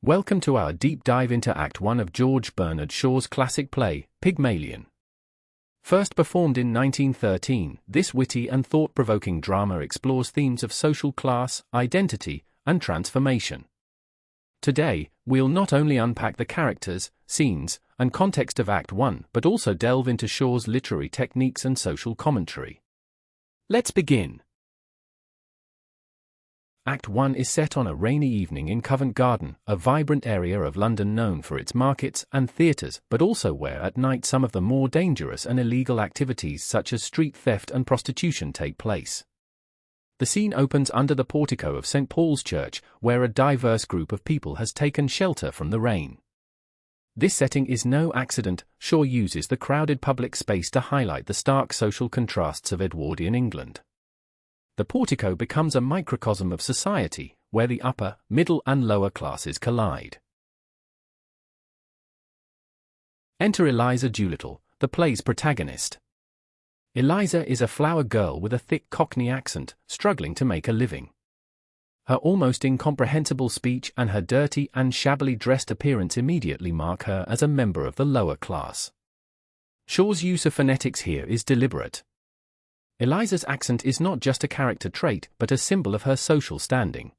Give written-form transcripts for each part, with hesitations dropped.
Welcome to our deep dive into Act 1 of George Bernard Shaw's classic play, Pygmalion. First performed in 1913, this witty and thought-provoking drama explores themes of social class, identity, and transformation. Today, we'll not only unpack the characters, scenes, and context of Act 1, but also delve into Shaw's literary techniques and social commentary. Let's begin. Act 1 is set on a rainy evening in Covent Garden, a vibrant area of London known for its markets and theatres, but also where at night some of the more dangerous and illegal activities such as street theft and prostitution take place. The scene opens under the portico of St. Paul's Church, where a diverse group of people has taken shelter from the rain. This setting is no accident. Shaw uses the crowded public space to highlight the stark social contrasts of Edwardian England. The portico becomes a microcosm of society, where the upper, middle and lower classes collide. Enter Eliza Doolittle, the play's protagonist. Eliza is a flower girl with a thick Cockney accent, struggling to make a living. Her almost incomprehensible speech and her dirty and shabbily dressed appearance immediately mark her as a member of the lower class. Shaw's use of phonetics here is deliberate. Eliza's accent is not just a character trait, but a symbol of her social standing.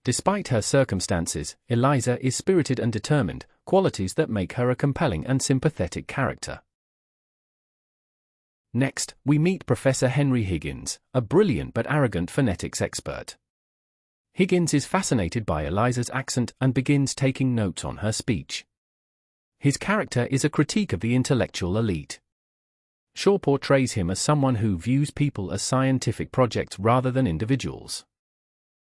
Despite her circumstances, Eliza is spirited and determined, qualities that make her a compelling and sympathetic character. Next, we meet Professor Henry Higgins, a brilliant but arrogant phonetics expert. Higgins is fascinated by Eliza's accent and begins taking notes on her speech. His character is a critique of the intellectual elite. Shaw portrays him as someone who views people as scientific projects rather than individuals.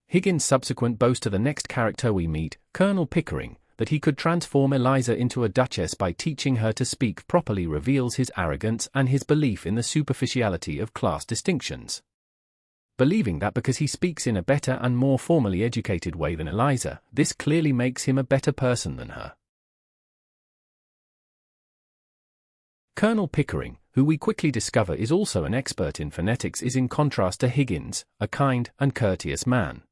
Higgins' subsequent boast to the next character we meet, Colonel Pickering, that he could transform Eliza into a duchess by teaching her to speak properly reveals his arrogance and his belief in the superficiality of class distinctions. Believing that because he speaks in a better and more formally educated way than Eliza, this clearly makes him a better person than her. Colonel Pickering, who we quickly discover is also an expert in phonetics, is in contrast to Higgins, a kind and courteous man.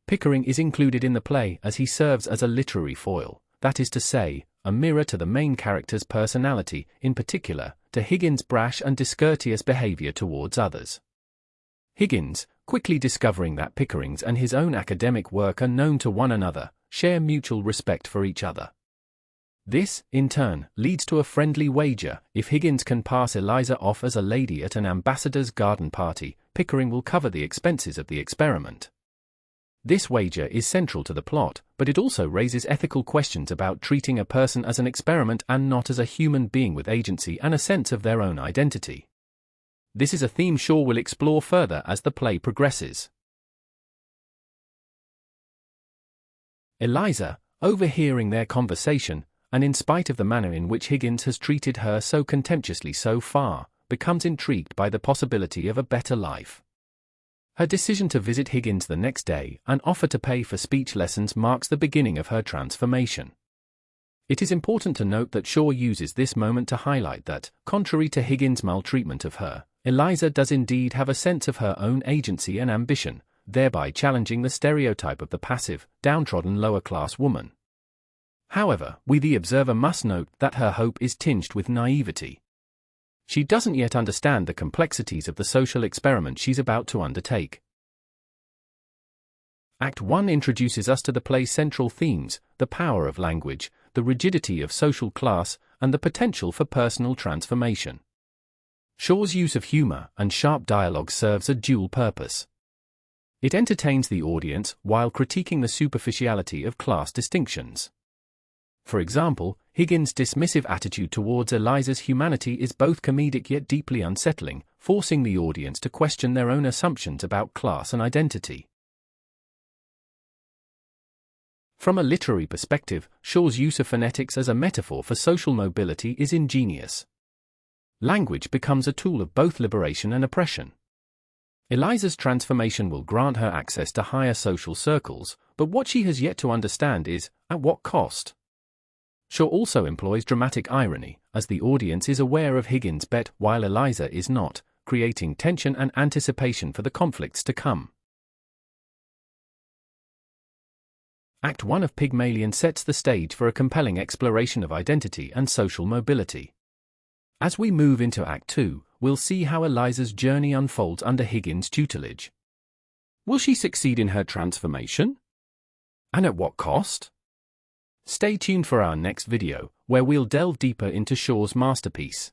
Pickering is included in the play as he serves as a literary foil, that is to say, a mirror to the main character's personality, in particular, to Higgins' brash and discourteous behavior towards others. Higgins, quickly discovering that Pickering's and his own academic work are known to one another, share mutual respect for each other. This, in turn, leads to a friendly wager. If Higgins can pass Eliza off as a lady at an ambassador's garden party, Pickering will cover the expenses of the experiment. This wager is central to the plot, but it also raises ethical questions about treating a person as an experiment and not as a human being with agency and a sense of their own identity. This is a theme Shaw will explore further as the play progresses. Eliza, overhearing their conversation, and in spite of the manner in which Higgins has treated her so contemptuously so far, becomes intrigued by the possibility of a better life. Her decision to visit Higgins the next day and offer to pay for speech lessons marks the beginning of her transformation. It is important to note that Shaw uses this moment to highlight that, contrary to Higgins' maltreatment of her, Eliza does indeed have a sense of her own agency and ambition, thereby challenging the stereotype of the passive, downtrodden lower-class woman. However, we the observer must note that her hope is tinged with naivety. She doesn't yet understand the complexities of the social experiment she's about to undertake. Act 1 introduces us to the play's central themes, the power of language, the rigidity of social class, and the potential for personal transformation. Shaw's use of humor and sharp dialogue serves a dual purpose. It entertains the audience while critiquing the superficiality of class distinctions. For example, Higgins' dismissive attitude towards Eliza's humanity is both comedic yet deeply unsettling, forcing the audience to question their own assumptions about class and identity. From a literary perspective, Shaw's use of phonetics as a metaphor for social mobility is ingenious. Language becomes a tool of both liberation and oppression. Eliza's transformation will grant her access to higher social circles, but what she has yet to understand is, at what cost? Shaw also employs dramatic irony, as the audience is aware of Higgins' bet while Eliza is not, creating tension and anticipation for the conflicts to come. Act 1 of Pygmalion sets the stage for a compelling exploration of identity and social mobility. As we move into Act 2, we'll see how Eliza's journey unfolds under Higgins' tutelage. Will she succeed in her transformation? And at what cost? Stay tuned for our next video, where we'll delve deeper into Shaw's masterpiece.